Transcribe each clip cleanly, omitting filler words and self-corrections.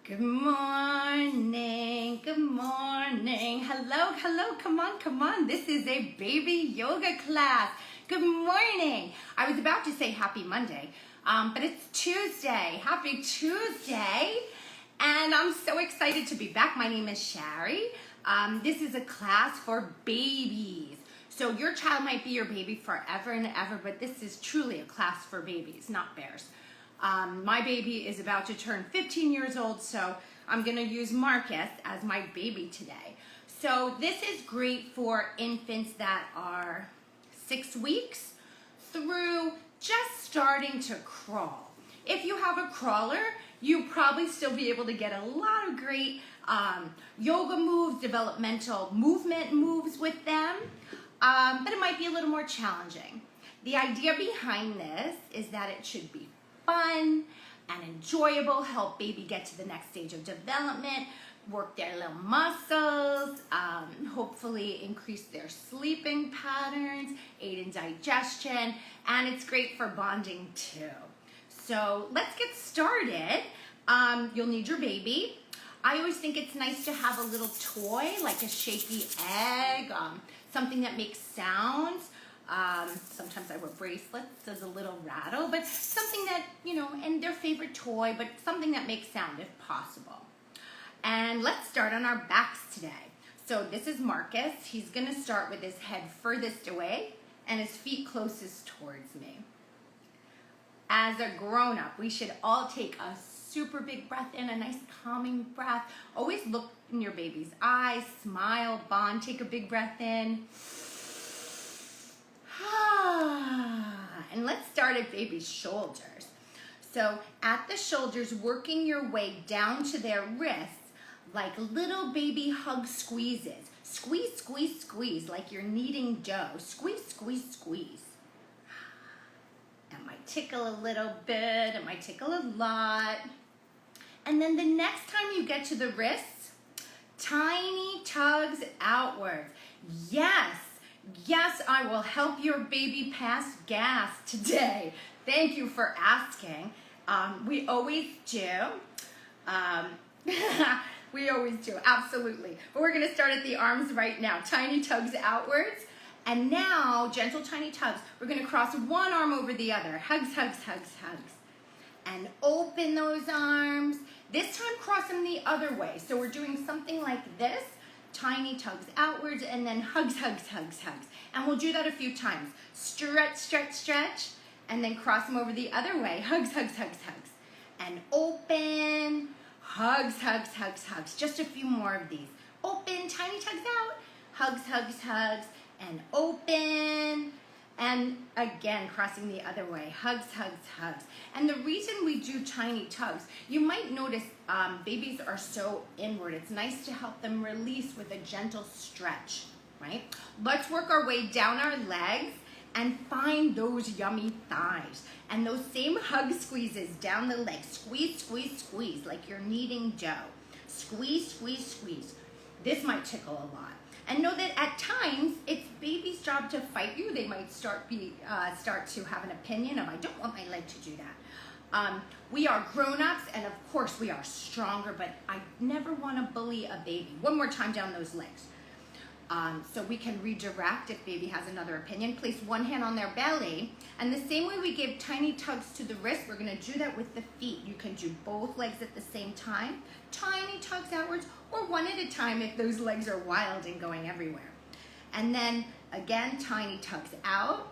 Good morning, good morning. Hello, come on. This is a baby yoga class. Good morning. I was about to say happy Monday, but it's Tuesday. Happy Tuesday. And I'm so excited to be back. My name is Shari. This is a class for babies. So your child might be your baby forever and ever, but this is truly a class for babies, not bears. My baby is about to turn 15 years old, so I'm going to use Marcus as my baby today. So this is great for infants that are 6 weeks through just starting to crawl. If you have a crawler, you'll probably still be able to get a lot of great yoga moves, developmental movement moves with them, but it might be a little more challenging. The idea behind this is that it should be fun and enjoyable, help baby get to the next stage of development, work their little muscles, hopefully increase their sleeping patterns, aid in digestion, and it's great for bonding too. So let's get started. You'll need your baby. I always think it's nice to have a little toy like a shaky egg, something that makes sounds. Sometimes I wear bracelets as a little rattle, but something that, and their favorite toy, but something that makes sound if possible. And let's start on our backs today. So this is Marcus. He's going to start with his head furthest away and his feet closest towards me. As a grown-up, we should all take a super big breath in, a nice calming breath. Always look in your baby's eyes, smile, bond, take a big breath in. And let's start at baby's shoulders. So at the shoulders, working your way down to their wrists like little baby hug squeezes. Squeeze, squeeze, squeeze like you're kneading dough. Squeeze, squeeze, squeeze. It might tickle a little bit, it might tickle a lot. And then the next time you get to the wrists, tiny tugs outwards. Yes, I will help your baby pass gas today. Thank you for asking. We always do. We always do, absolutely. But we're gonna start at the arms right now. Tiny tugs outwards. And now, gentle tiny tugs. We're gonna cross one arm over the other. Hugs, hugs, hugs, hugs. And open those arms. This time cross them the other way. So we're doing something like this. Tiny tugs outwards and then hugs, hugs, hugs, hugs. And we'll do that a few times. Stretch, stretch, stretch, and then cross them over the other way. Hugs, hugs, hugs, hugs. And open, hugs, hugs, hugs, hugs. Just a few more of these. Open, tiny tugs out, hugs, hugs, hugs, and open. And again, crossing the other way. Hugs, hugs, hugs. And the reason we do tiny tugs, you might notice babies are so inward. It's nice to help them release with a gentle stretch, right? Let's work our way down our legs and find those yummy thighs. And those same hug squeezes down the legs. Squeeze, squeeze, squeeze, like you're kneading dough. Squeeze, squeeze, squeeze. This might tickle a lot. And know that at times, it's baby's job to fight you. They might start to have an opinion of, I don't want my leg to do that. We are grown-ups, and of course we are stronger, but I never want to bully a baby. One more time down those legs. So we can redirect if baby has another opinion. Place one hand on their belly, and the same way we give tiny tugs to the wrist, we're going to do that with the feet. You can do both legs at the same time. Tiny tugs outwards, or one at a time if those legs are wild and going everywhere. And then again, tiny tugs out.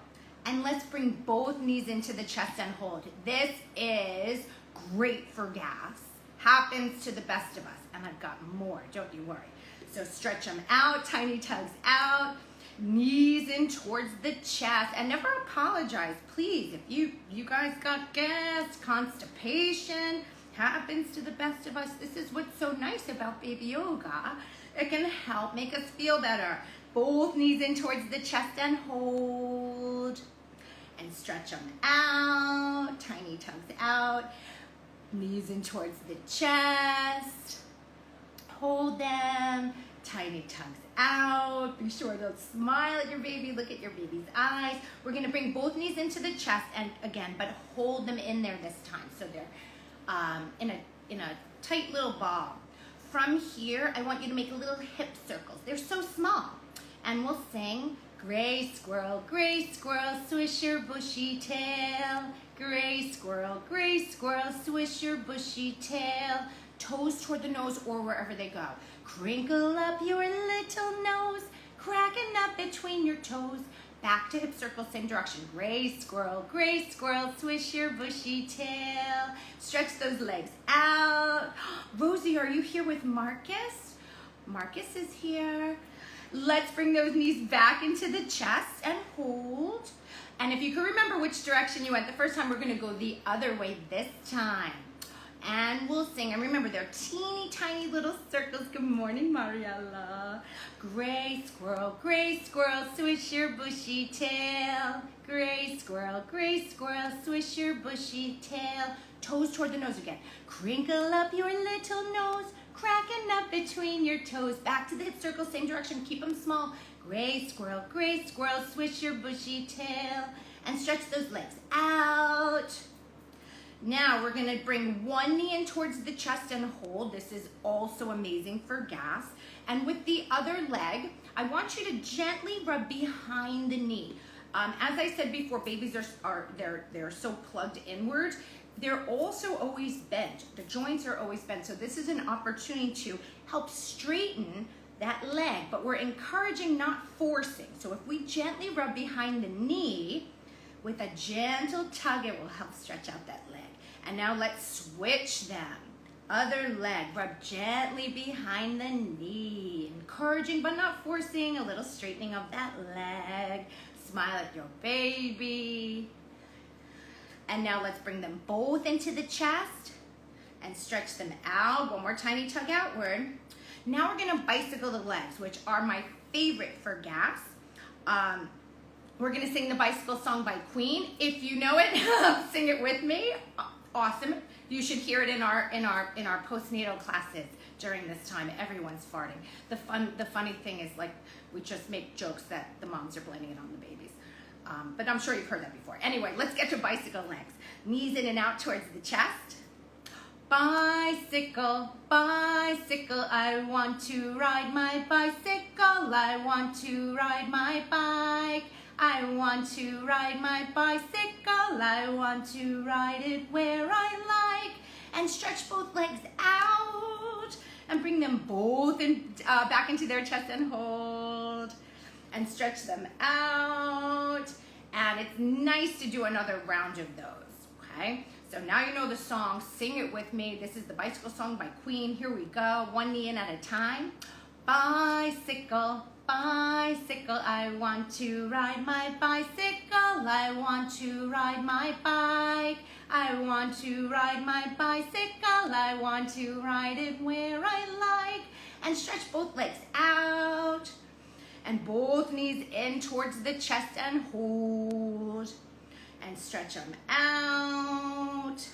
And let's bring both knees into the chest and hold. This is great for gas. Happens to the best of us. And I've got more, don't you worry. So stretch them out, tiny tugs out, knees in towards the chest. And never apologize, please. If you guys got gas, constipation, happens to the best of us. This is what's so nice about baby yoga. It can help make us feel better. Both knees in towards the chest and hold. And stretch them out. Tiny tugs out. Knees in towards the chest. Hold them. Tiny tugs out. Be sure to smile at your baby. Look at your baby's eyes. We're going to bring both knees into the chest. And again, but hold them in there this time. So they're in a tight little ball. From here, I want you to make little hip circles. They're so small. And we'll sing, gray squirrel, swish your bushy tail. Gray squirrel, swish your bushy tail. Toes toward the nose or wherever they go. Crinkle up your little nose, cracking up between your toes. Back to hip circle, same direction. Gray squirrel, swish your bushy tail. Stretch those legs out. Rosie, are you here with Marcus? Marcus is here. Let's bring those knees back into the chest and hold. And if you can remember which direction you went the first time, we're gonna go the other way this time. And we'll sing, and remember they're teeny tiny little circles. Good morning, Mariella. Gray squirrel, swish your bushy tail. Gray squirrel, swish your bushy tail. Toes toward the nose again. Crinkle up your little nose, cracking up between your toes. Back to the hip circle, same direction, keep them small. Gray squirrel, swish your bushy tail. And stretch those legs out. Now we're gonna bring one knee in towards the chest and hold. This is also amazing for gas. And with the other leg, I want you to gently rub behind the knee. As I said before, babies they're so plugged inward. They're also always bent. The joints are always bent. So this is an opportunity to help straighten that leg, but we're encouraging, not forcing. So if we gently rub behind the knee, with a gentle tug, it will help stretch out that leg. And now let's switch them. Other leg, rub gently behind the knee. Encouraging but not forcing, a little straightening of that leg. Smile at your baby. And now let's bring them both into the chest and stretch them out. One more tiny tug outward. Now we're gonna bicycle the legs, which are my favorite for gas. We're gonna sing the bicycle song by Queen. If you know it, sing it with me. Awesome. You should hear it in our postnatal classes during this time. Everyone's farting. The funny thing is, like, we just make jokes that the moms are blaming it on the babies. But I'm sure you've heard that before. Anyway, let's get to bicycle legs. Knees in and out towards the chest. Bicycle, bicycle, I want to ride my bicycle. I want to ride my bike. I want to ride my bicycle. I want to ride it where I like. And stretch both legs out and bring them both back into their chest and hold. And stretch them out. And it's nice to do another round of those, okay? So now you know the song, sing it with me. This is the bicycle song by Queen. Here we go, one knee in at a time. Bicycle, bicycle, I want to ride my bicycle. I want to ride my bike. I want to ride my bicycle. I want to ride it where I like. And stretch both legs out. And both knees in towards the chest and hold. And stretch them out.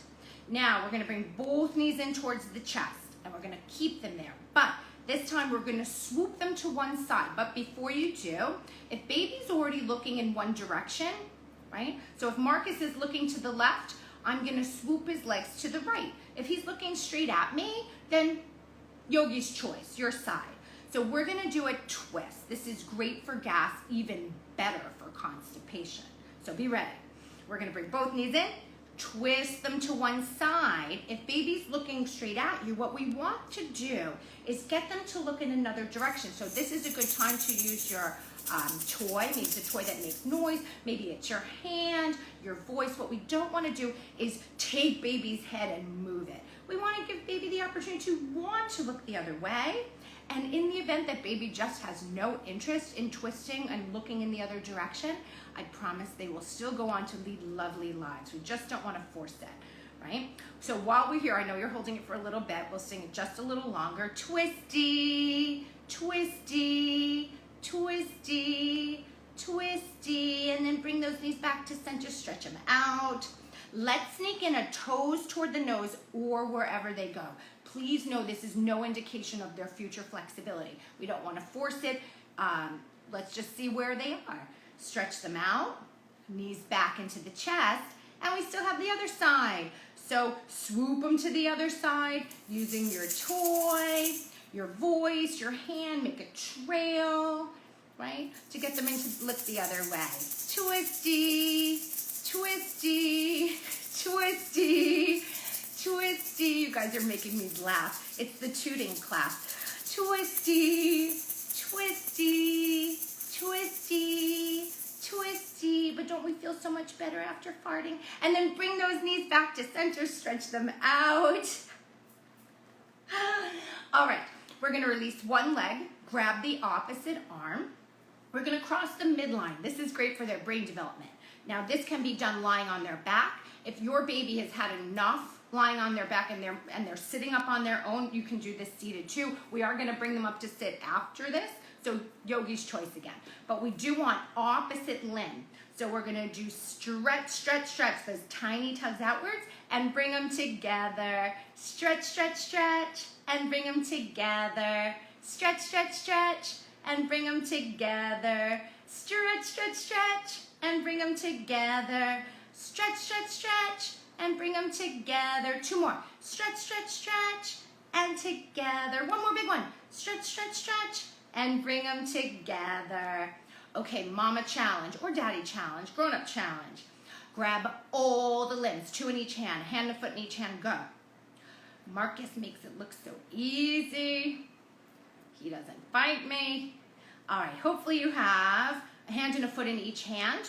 Now we're gonna bring both knees in towards the chest and we're gonna keep them there. But this time we're gonna swoop them to one side. But before you do, if baby's already looking in one direction, right? So if Marcus is looking to the left, I'm gonna swoop his legs to the right. If he's looking straight at me, then Yogi's choice, your side. So we're gonna do a twist. This is great for gas, even better for constipation. So be ready. We're gonna bring both knees in, twist them to one side. If baby's looking straight at you, what we want to do is get them to look in another direction. So this is a good time to use your toy. Maybe it's a toy that makes noise. Maybe it's your hand, your voice. What we don't wanna do is take baby's head and move it. We wanna give baby the opportunity to want to look the other way. And in the event that baby just has no interest in twisting and looking in the other direction, I promise they will still go on to lead lovely lives. We just don't want to force that, right? So while we're here, I know you're holding it for a little bit. We'll sing it just a little longer. Twisty, twisty, twisty, twisty. And then bring those knees back to center, stretch them out. Let's sneak in a toes toward the nose or wherever they go. Please know this is no indication of their future flexibility. We don't want to force it. Let's just see where they are. Stretch them out, knees back into the chest, and we still have the other side. So swoop them to the other side using your toy, your voice, your hand, make a trail, right? To get them into look the other way. Twisty, twisty, twisty, twisty. You guys are making me laugh. It's the tooting class. Twisty, twisty, twisty, twisty. But don't we feel so much better after farting? And then bring those knees back to center, stretch them out. All right, we're gonna release one leg, grab the opposite arm. We're gonna cross the midline. This is great for their brain development. Now this can be done lying on their back. If your baby has had enough lying on their back and they're sitting up on their own, you can do this seated too. We are gonna bring them up to sit after this, so yogi's choice again. But we do want opposite limb. So we're gonna do stretch, stretch, stretch, those tiny tugs outwards and bring them together. Stretch, stretch, stretch, and bring them together. Stretch, stretch, stretch, and bring them together. Stretch, stretch, stretch, and bring them together. Stretch, stretch, stretch, and bring them together. Two more. Stretch, stretch, stretch, and together. One more big one. Stretch, stretch, stretch, and bring them together. Okay, mama challenge or daddy challenge, grown-up challenge. Grab all the limbs, two in each hand, hand and foot in each hand, go. Marcus makes it look so easy. He doesn't fight me. All right, hopefully you have a hand and a foot in each hand.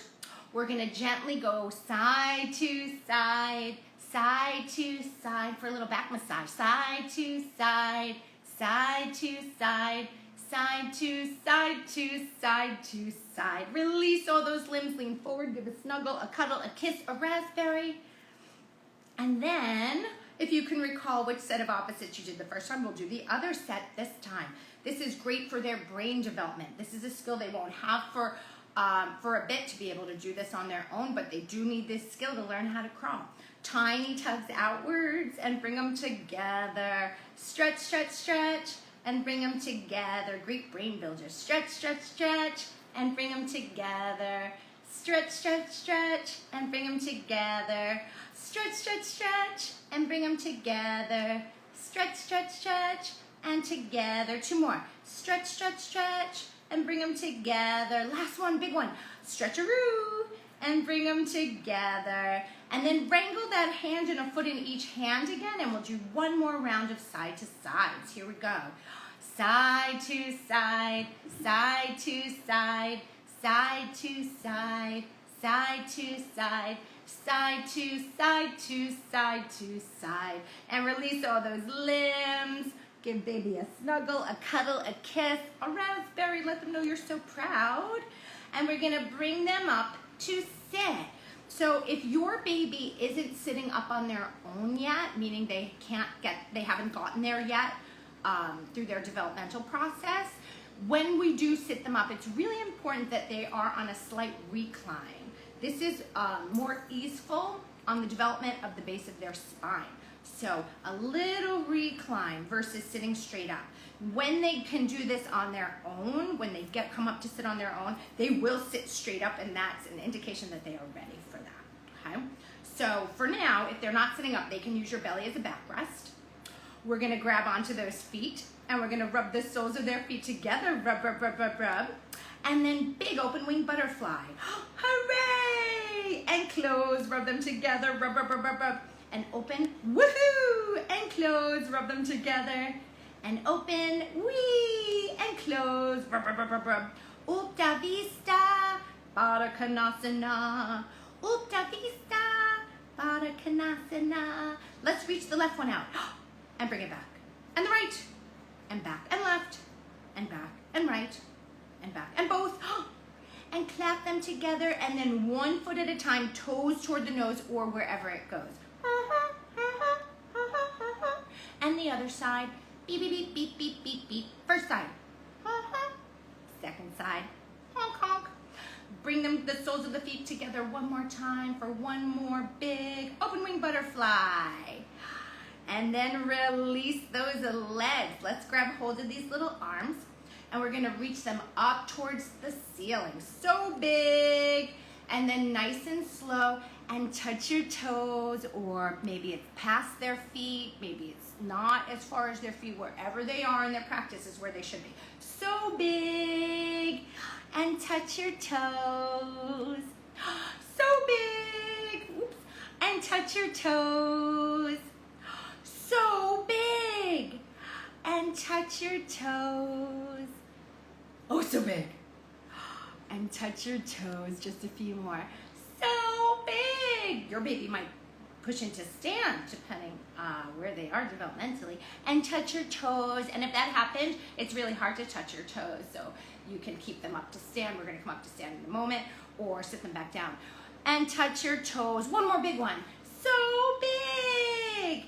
We're gonna gently go side to side, side to side for a little back massage. Side to side, side to side, side to side to side to side. Release all those limbs, lean forward, give a snuggle, a cuddle, a kiss, a raspberry. And then, if you can recall which set of opposites you did the first time, we'll do the other set this time. This is great for their brain development. This is a skill they won't have for a bit to be able to do this on their own, but they do need this skill to learn how to crawl. Tiny tugs outwards and bring them together. Stretch, stretch, stretch, and bring them together. Great brain builders. Stretch, stretch, stretch, and bring them together. Stretch, stretch, stretch, and bring them together. Stretch, stretch, stretch, and bring them together. Stretch, stretch, stretch, and together. Two more. Stretch, stretch, stretch, and bring them together. Last one, big one. Stretcheroo, and bring them together. And then wrangle that hand and a foot in each hand again, and we'll do one more round of side to sides. Here we go. Side to side, side to side, side to side, side to side, side to side to side to side. And release all those limbs. Give baby a snuggle, a cuddle, a kiss, a raspberry. Let them know you're so proud. And we're gonna bring them up to sit. So if your baby isn't sitting up on their own yet, meaning they haven't gotten there yet through their developmental process, when we do sit them up, it's really important that they are on a slight recline. This is more easeful on the development of the base of their spine. So a little recline versus sitting straight up. When they can do this on their own, when they come up to sit on their own, they will sit straight up, and that's an indication that they are ready for that, okay? So for now, if they're not sitting up, they can use your belly as a backrest. We're gonna grab onto those feet, and we're gonna rub the soles of their feet together, rub, rub, rub, rub, rub. And then big open wing butterfly. Hooray! And close, rub them together, rub, rub, rub, rub, rub. And open, woohoo! And close, rub them together. And open, wee! And close, rub, rub, rub, rub, rub. Upta vista, Baddha Konasana. Upta vista, Baddha Konasana. Let's reach the left one out. And bring it back. And the right. And back and left. And back and right. And back and both. And clap them together, and then one foot at a time, toes toward the nose or wherever it goes. And the other side, beep, beep, beep, beep, beep, beep, beep. First side, second side, honk, honk. Bring the soles of the feet together one more time for one more big open wing butterfly. And then release those legs. Let's grab hold of these little arms, and we're gonna reach them up towards the ceiling. So big, and then nice and slow, and touch your toes, or maybe it's past their feet, maybe it's not as far as their feet, wherever they are in their practice is where they should be. So big, and touch your toes. So big, oops, and touch your toes. So big, and touch your toes. Oh, so big. And touch your toes, just a few more. So big. Your baby might push into stand, depending where they are developmentally. And touch your toes. And if that happened, it's really hard to touch your toes. So you can keep them up to stand. We're going to come up to stand in a moment, or sit them back down. And touch your toes. One more big one. So big.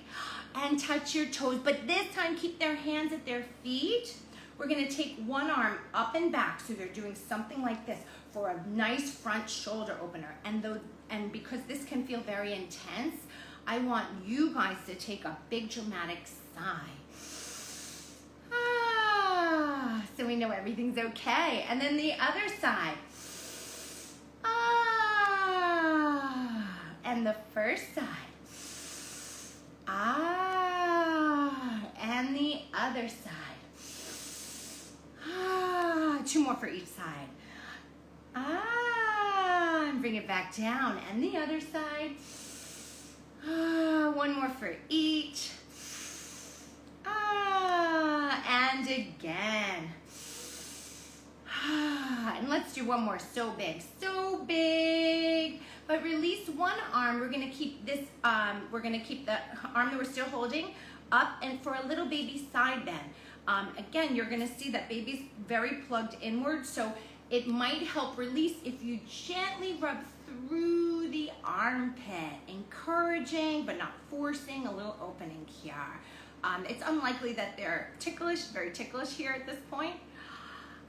And touch your toes. But this time, keep their hands at their feet. We're going to take one arm up and back, so they're doing something like this for a nice front shoulder opener. And because this can feel very intense, I want you guys to take a big dramatic sigh. Ah, so we know everything's okay. And then the other side. Ah, and the first side. Ah, and the other side. Ah, two more for each side. Ah, and bring it back down. And the other side. Ah, one more for each. Ah, and again. Ah, and let's do one more. So big, so big. But release one arm. We're gonna keep this. We're gonna keep the arm that we're still holding up, and for a little baby side bend. Again, you're gonna see that baby's very plugged inward, so it might help release if you gently rub through the armpit, encouraging but not forcing, a little opening here. It's unlikely that they're ticklish, very ticklish here at this point.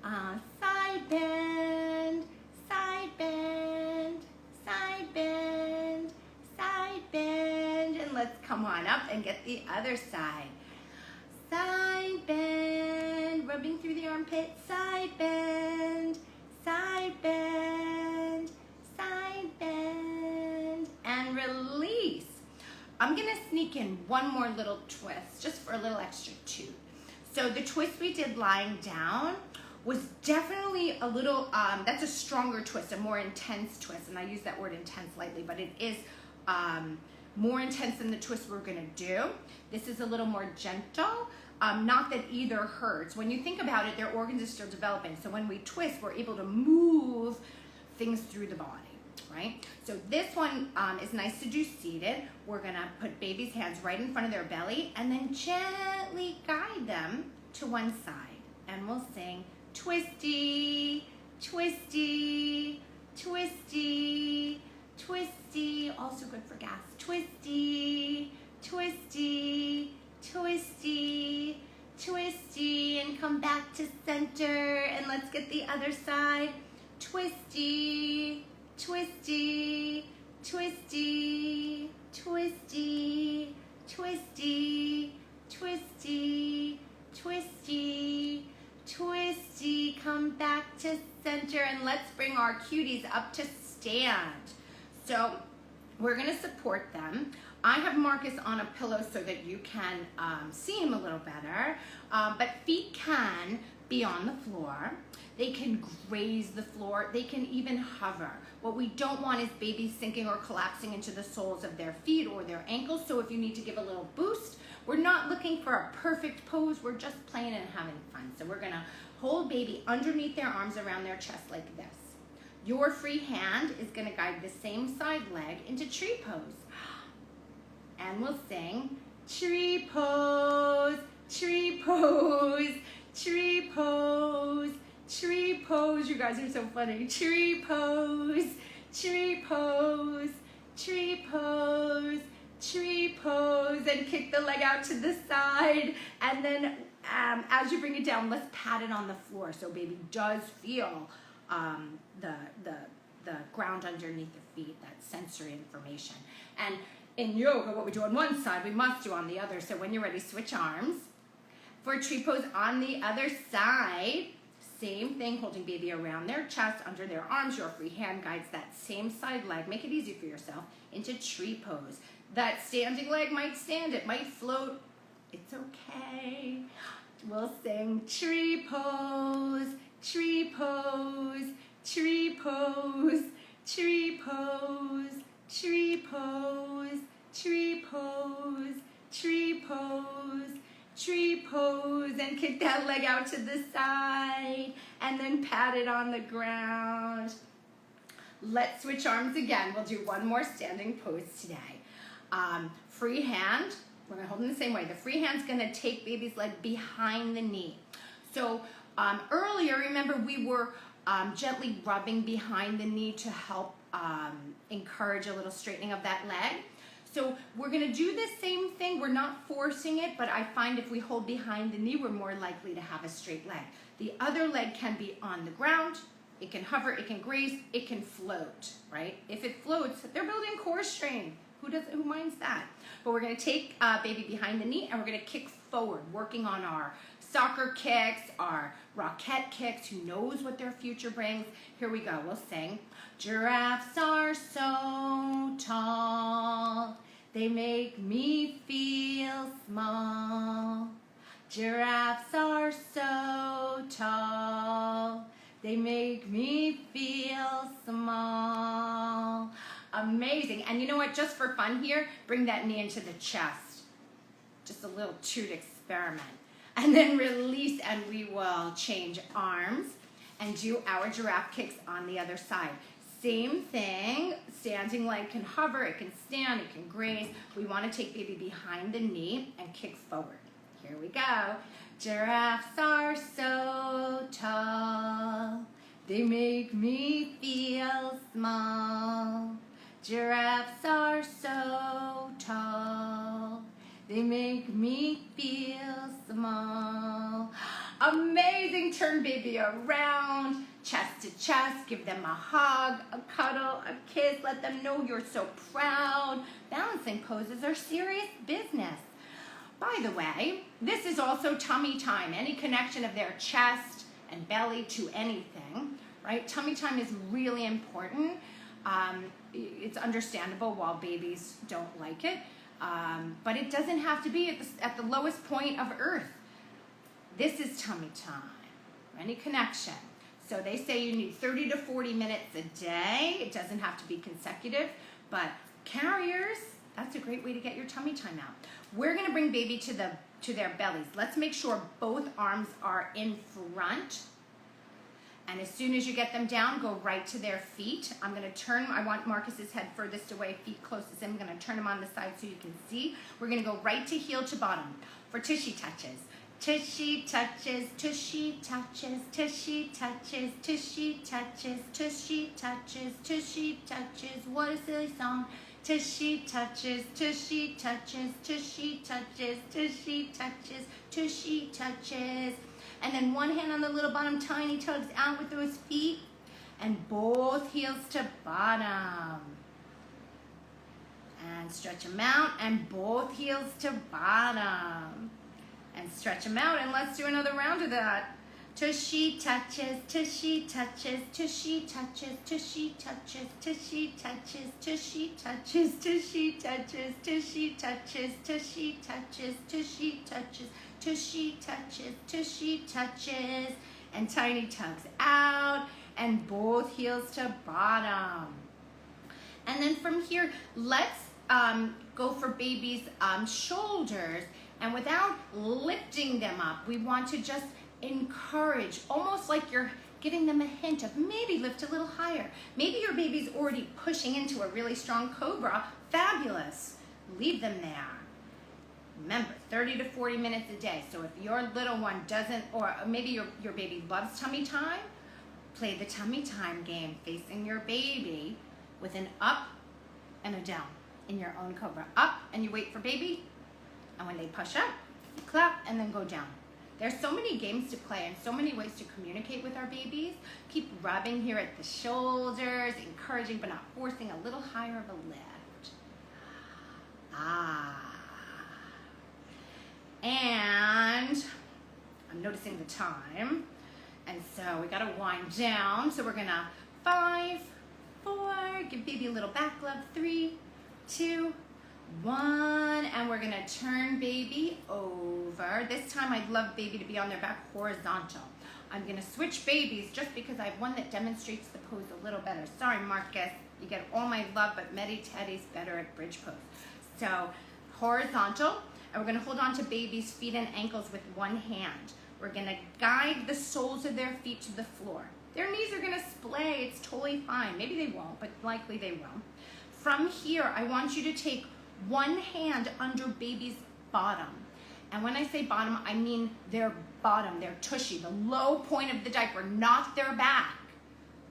Side bend, side bend, side bend, side bend, and let's come on up and get the other side. Side bend, rubbing through the armpit, side bend, side bend, side bend, and release. I'm gonna sneak in one more little twist, just for a little extra toot. So the twist we did lying down was definitely a little, that's a stronger twist, a more intense twist, and I use that word intense lightly, but it is more intense than the twist we're gonna do. This is a little more gentle, not that either hurts. When you think about it, their organs are still developing, so when we twist, we're able to move things through the body, right? So this one is nice to do seated. We're gonna put baby's hands right in front of their belly and then gently guide them to one side, and we'll sing twisty, twisty, twisty, twisty, also good for gas. Twisty, twisty, twisty, twisty, and come back to center, and let's get the other side. Twisty, twisty, twisty, twisty, twisty, twisty, twisty, twisty, come back to center, and let's bring our cuties up to stand. So we're gonna support them. I have Marcus on a pillow so that you can see him a little better, but feet can be on the floor. They can graze the floor. They can even hover. What we don't want is babies sinking or collapsing into the soles of their feet or their ankles. So if you need to give a little boost, we're not looking for a perfect pose. We're just playing and having fun. So we're gonna hold baby underneath their arms around their chest like this. Your free hand is gonna guide the same side leg into tree pose. And we'll sing tree pose, tree pose, tree pose, tree pose. You guys are so funny. Tree pose, tree pose, tree pose, tree pose, and kick the leg out to the side. And then as you bring it down, let's pat it on the floor so baby does feel the ground underneath the feet, that sensory information. And in yoga, what we do on one side, we must do on the other. So when you're ready, switch arms. For tree pose on the other side, Same thing, holding baby around their chest, under their arms. Your free hand guides that same side leg. Make it easy for yourself into tree pose. That standing leg might stand, it might float. It's okay. We'll sing tree pose, tree pose, tree pose, tree pose, tree pose, tree pose, tree pose, tree pose, and kick that leg out to the side, and then pat it on the ground. Let's switch arms again. We'll do one more standing pose today. Free hand, we're gonna hold in the same way. The free hand's gonna take baby's leg behind the knee. So earlier, remember we were gently rubbing behind the knee to help encourage a little straightening of that leg. So we're gonna do the same thing. We're not forcing it, but I find if we hold behind the knee, we're more likely to have a straight leg. The other leg can be on the ground, it can hover, it can graze, it can float, right? If it floats, they're building core strain. Who minds that? But we're gonna take baby behind the knee and we're gonna kick forward, working on our soccer kicks, our rocket kicks. Who knows what their future brings? Here we go, we'll sing. Giraffes are so tall, they make me feel small. Giraffes are so tall, they make me feel small. Amazing. And you know what, just for fun here, bring that knee into the chest. Just a little toot experiment. And then release, and we will change arms and do our giraffe kicks on the other side. Same thing, standing leg can hover, it can stand, it can graze. We want to take baby behind the knee and kick forward. Here we go. Giraffes are so tall, they make me feel small. Giraffes are so tall, they make me feel small. Amazing. Turn baby around, chest to chest. Give them a hug, a cuddle, a kiss. Let them know you're so proud. Balancing poses are serious business. By the way, this is also tummy time. Any connection of their chest and belly to anything, right? Tummy time is really important. It's understandable while babies don't like it, but it doesn't have to be at the lowest point of earth. This is tummy time, any connection. So they say you need 30 to 40 minutes a day. It doesn't have to be consecutive, but carriers, that's a great way to get your tummy time out. We're gonna bring baby to their bellies. Let's make sure both arms are in front. And as soon as you get them down, go right to their feet. I'm gonna turn, I want Marcus's head furthest away, feet closest in. I'm gonna turn him on the side so you can see. We're gonna go right to heel to bottom for tushy touches. Tushy touches, tushy touches, tushy touches, tushy touches, tushy touches, tushy touches. What a silly song. Tushy touches, tushy touches, tushy touches, tushy touches, tushy touches. And then one hand on the little bottom, tiny tugs out with those feet. And both heels to bottom. And stretch them out, and both heels to bottom. And stretch them out, and let's do another round of that. Tushy touches, tushy touches, tushy touches, tushy touches, tushy touches, tushy touches, tushy touches, tushy touches, tushy touches, tushy touches, tushy touches, tushy touches, and tiny tugs out, and both heels to bottom. And then from here, let's go for baby's shoulders. And without lifting them up, we want to just encourage, almost like you're giving them a hint of maybe lift a little higher. Maybe your baby's already pushing into a really strong cobra. Fabulous. Leave them there. Remember, 30 to 40 minutes a day. So if your little one doesn't, or maybe your baby loves tummy time, play the tummy time game, facing your baby with an up and a down in your own cobra. Up, and you wait for baby. And when they push up, you clap and then go down. There's so many games to play and so many ways to communicate with our babies. Keep rubbing here at the shoulders, encouraging but not forcing, a little higher of a lift. And I'm noticing the time. And so we gotta wind down. So we're gonna 5, 4, give baby a little back rub, 3, 2, 1, and we're gonna turn baby over. This time I'd love baby to be on their back horizontal. I'm gonna switch babies just because I have one that demonstrates the pose a little better. Sorry, Marcus, you get all my love, but Medi Teddy's better at bridge pose. So horizontal, and we're gonna hold on to baby's feet and ankles with one hand. We're gonna guide the soles of their feet to the floor. Their knees are gonna splay, it's totally fine. Maybe they won't, but likely they will. From here, I want you to take one hand under baby's bottom. And when I say bottom, I mean their bottom, their tushy, the low point of the diaper, not their back.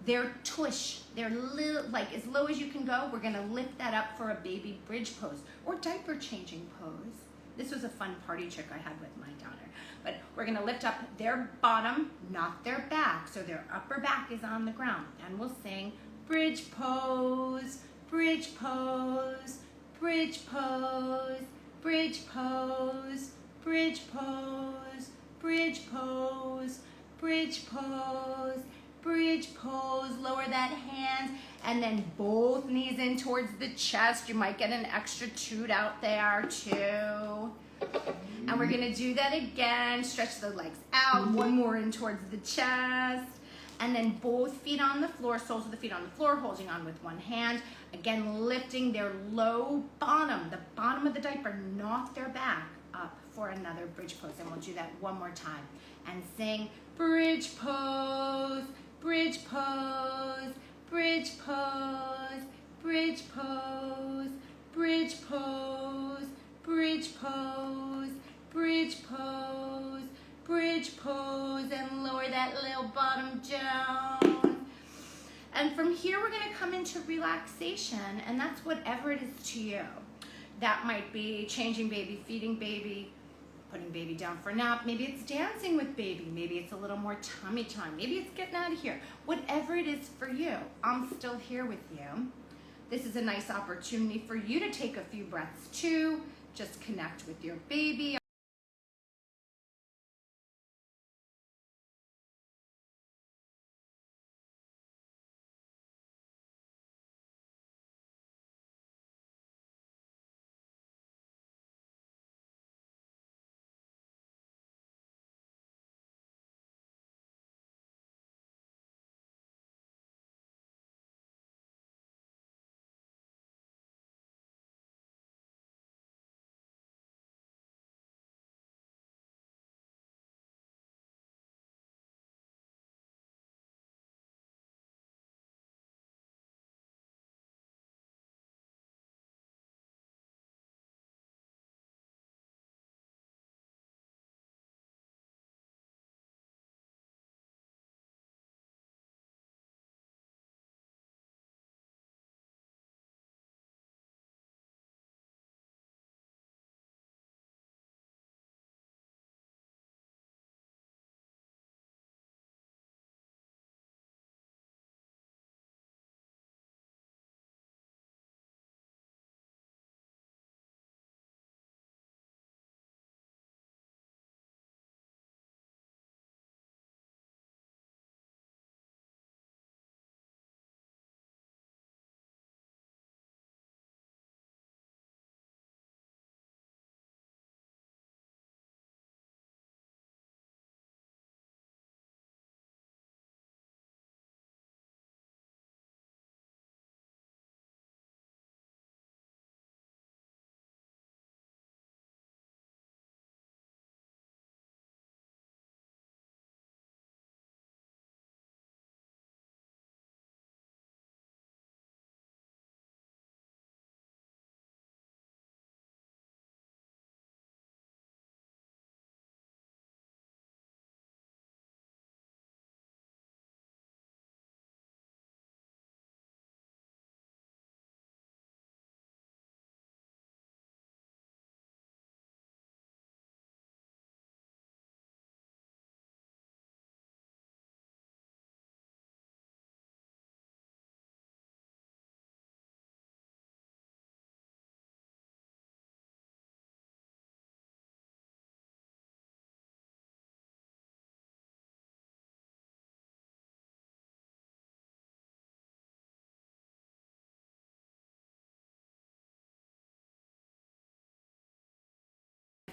Their tush, their little, like as low as you can go, we're gonna lift that up for a baby bridge pose or diaper changing pose. This was a fun party trick I had with my daughter. But we're gonna lift up their bottom, not their back. So their upper back is on the ground. And we'll sing bridge pose, bridge pose, bridge pose, bridge pose, bridge pose, bridge pose, bridge pose, bridge pose. Lower that hand and then both knees in towards the chest. You might get an extra toot out there too. And we're gonna do that again. Stretch the legs out, one more in towards the chest. And then both feet on the floor, soles of the feet on the floor, holding on with one hand. Again, lifting their low bottom, the bottom of the diaper, not their back, up for another bridge pose. And we'll do that one more time. And sing bridge pose, bridge pose, bridge pose, bridge pose, bridge pose, bridge pose, bridge pose, bridge pose, and lower that little bottom down. And from here, we're gonna come into relaxation, and that's whatever it is to you. That might be changing baby, feeding baby, putting baby down for a nap. Maybe it's dancing with baby. Maybe it's a little more tummy time. Maybe it's getting out of here. Whatever it is for you, I'm still here with you. This is a nice opportunity for you to take a few breaths too. Just connect with your baby.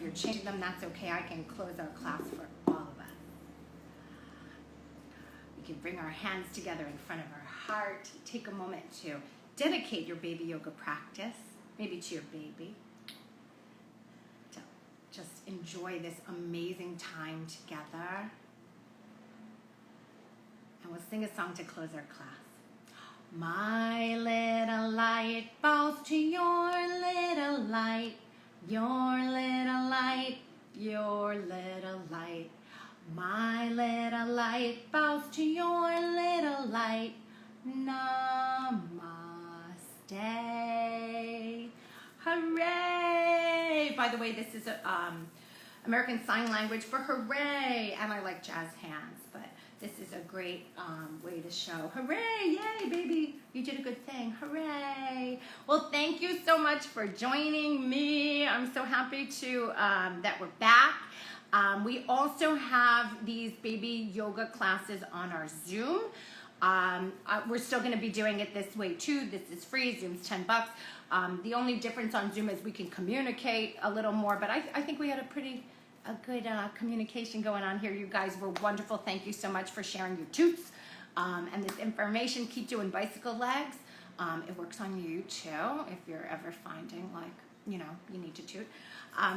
you're changing them, that's okay. I can close our class for all of us. We can bring our hands together in front of our heart. Take a moment to dedicate your baby yoga practice, maybe to your baby. To just enjoy this amazing time together. And we'll sing a song to close our class. My little light falls to your little light, your little light, your little light. My little light falls to your little light. Namaste. Hooray! By the way, this is American Sign Language for hooray, and I like jazz hands, but this is a great way to show hooray, yay, baby, you did a good thing, hooray. Well, thank you so much for joining me. I'm so happy to that we're back. We also have these baby yoga classes on our Zoom. We're still going to be doing it this way too. This is free. Zoom's $10. The only difference on Zoom is we can communicate a little more, but I think we had a good communication going on here. You guys were wonderful. Thank you so much for sharing your toots and this information. Keep doing bicycle legs. It works on you too if you're ever finding like, you need to toot.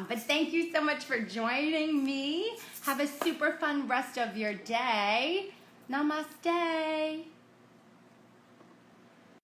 But thank you so much for joining me. Have a super fun rest of your day. Namaste.